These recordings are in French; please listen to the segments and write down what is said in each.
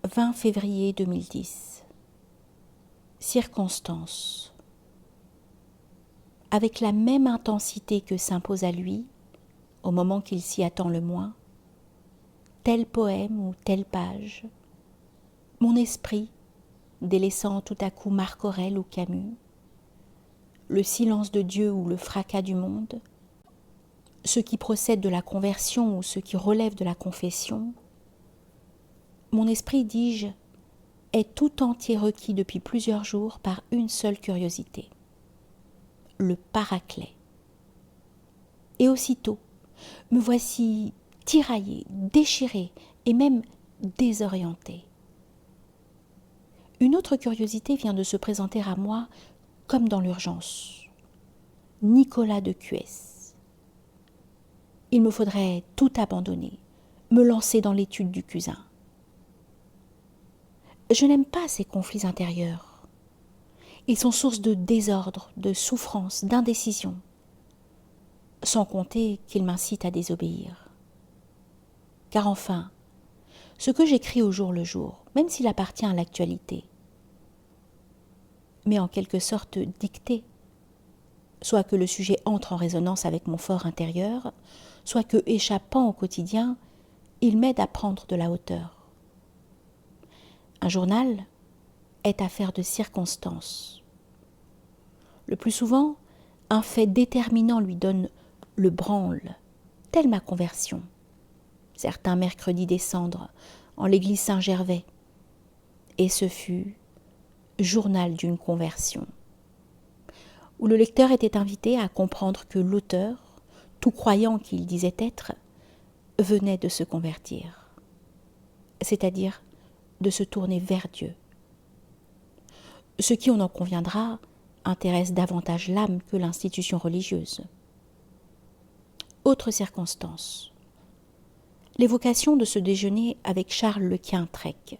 20 février 2010. Circonstances. Avec la même intensité que s'impose à lui, au moment qu'il s'y attend le moins, tel poème ou telle page, mon esprit, délaissant tout à coup Marc Aurèle ou Camus, le silence de Dieu ou le fracas du monde, ce qui procède de la conversion ou ce qui relève de la confession, mon esprit, dis-je, est tout entier requis depuis plusieurs jours par une seule curiosité, le Paraclet. Et aussitôt, me voici tiraillé, déchiré et même désorienté. Une autre curiosité vient de se présenter à moi comme dans l'urgence. Nicolas de Cuès. Il me faudrait tout abandonner, me lancer dans l'étude du Cousin. Je n'aime pas ces conflits intérieurs. Ils sont source de désordre, de souffrance, d'indécision, sans compter qu'ils m'incitent à désobéir. Car enfin, ce que j'écris au jour le jour, même s'il appartient à l'actualité, mais en quelque sorte dicté, soit que le sujet entre en résonance avec mon fort intérieur, soit que, échappant au quotidien, il m'aide à prendre de la hauteur. Un journal est affaire de circonstances. Le plus souvent, un fait déterminant lui donne le branle, telle ma conversion. Certains mercredis des cendres, en l'église Saint-Gervais. Et ce fut journal d'une conversion, où le lecteur était invité à comprendre que l'auteur, tout croyant qu'il disait être, venait de se convertir, c'est-à-dire de se tourner vers Dieu. Ce qui, on en conviendra, intéresse davantage l'âme que l'institution religieuse. Autre circonstance. L'évocation de ce déjeuner avec Charles Le Quintrec,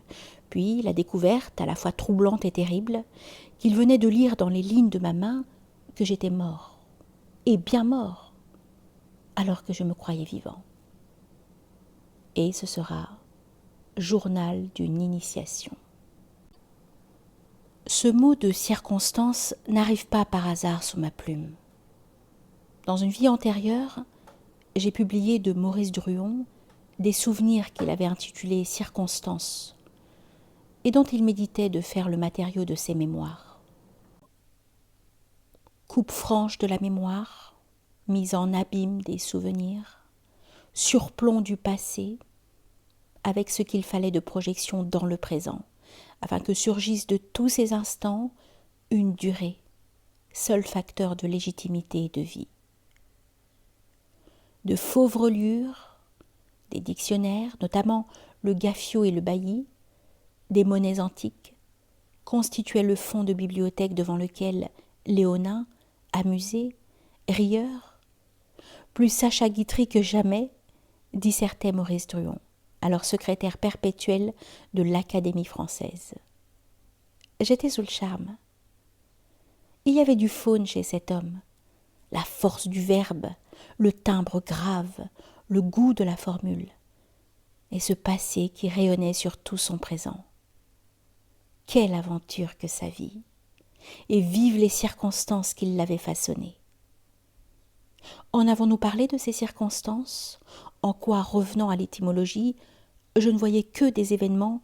puis la découverte, à la fois troublante et terrible, qu'il venait de lire dans les lignes de ma main que j'étais mort, et bien mort, alors que je me croyais vivant. Et ce sera journal d'une initiation. Ce mot de circonstance n'arrive pas par hasard sous ma plume. Dans une vie antérieure, j'ai publié de Maurice Druon des souvenirs qu'il avait intitulés Circonstances, et dont il méditait de faire le matériau de ses mémoires. Coupe franche de la mémoire, mise en abîme des souvenirs, surplomb du passé, avec ce qu'il fallait de projection dans le présent, afin que surgisse de tous ces instants une durée, seul facteur de légitimité et de vie. De fauves reliures, des dictionnaires, notamment le Gaffio et le Bailly, des monnaies antiques, constituaient le fond de bibliothèque devant lequel Léonin, amusé, rieur, plus Sacha Guitry que jamais, dissertait Maurice Druon, alors secrétaire perpétuel de l'Académie française. J'étais sous le charme. Il y avait du faune chez cet homme, la force du verbe, le timbre grave, le goût de la formule, et ce passé qui rayonnait sur tout son présent. Quelle aventure que sa vie, et vives les circonstances qui l'avaient façonné. En avons-nous parlé de ces circonstances, en quoi, revenant à l'étymologie, je ne voyais que des événements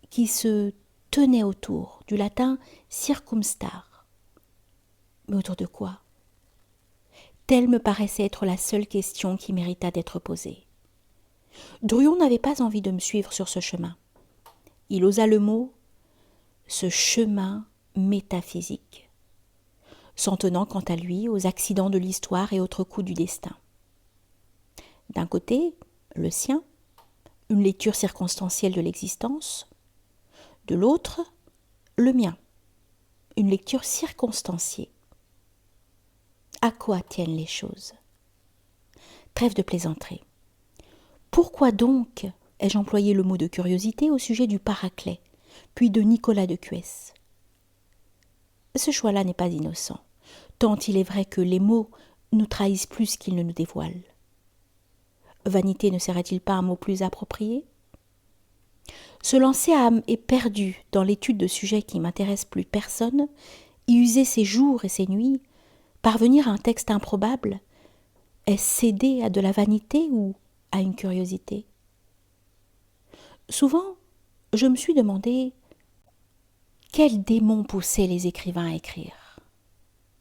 qui se tenaient autour, du latin circumstar. Mais autour de quoi? Telle me paraissait être la seule question qui mérita d'être posée. Druon n'avait pas envie de me suivre sur ce chemin. Il osa le mot « ce chemin métaphysique », s'en tenant quant à lui aux accidents de l'histoire et autres coups du destin. D'un côté, le sien, une lecture circonstancielle de l'existence, de l'autre, le mien, une lecture circonstanciée. À quoi tiennent les choses? Trêve de plaisanterie. Pourquoi donc ai-je employé le mot de curiosité au sujet du Paraclet, puis de Nicolas de Cuès? Ce choix-là n'est pas innocent, tant il est vrai que les mots nous trahissent plus qu'ils ne nous dévoilent. Vanité ne serait-il pas un mot plus approprié? Se lancer à âme éperdue dans l'étude de sujets qui m'intéressent plus personne, y user ses jours et ses nuits, parvenir à un texte improbable, est-ce céder à de la vanité ou à une curiosité? Souvent, je me suis demandé quel démon poussait les écrivains à écrire.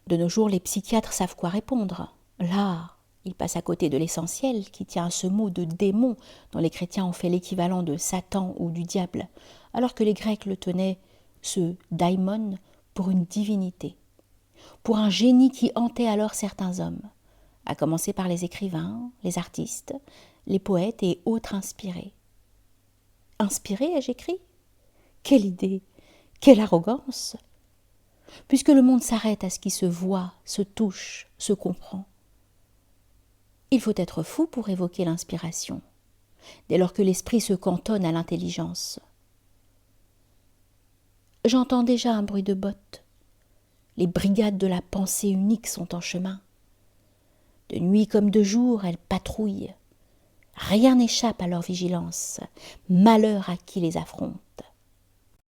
De nos jours, les psychiatres savent quoi répondre. Là, ils passent à côté de l'essentiel qui tient à ce mot de démon dont les chrétiens ont fait l'équivalent de Satan ou du diable, alors que les Grecs le tenaient, ce daimon, pour une divinité, pour un génie qui hantait alors certains hommes, à commencer par les écrivains, les artistes, les poètes et autres inspirés. Inspiré, ai-je écrit? Quelle idée! Quelle arrogance! Puisque le monde s'arrête à ce qui se voit, se touche, se comprend. Il faut être fou pour évoquer l'inspiration, dès lors que l'esprit se cantonne à l'intelligence. J'entends déjà un bruit de bottes. Les brigades de la pensée unique sont en chemin. De nuit comme de jour, elles patrouillent. Rien n'échappe à leur vigilance. Malheur à qui les affronte.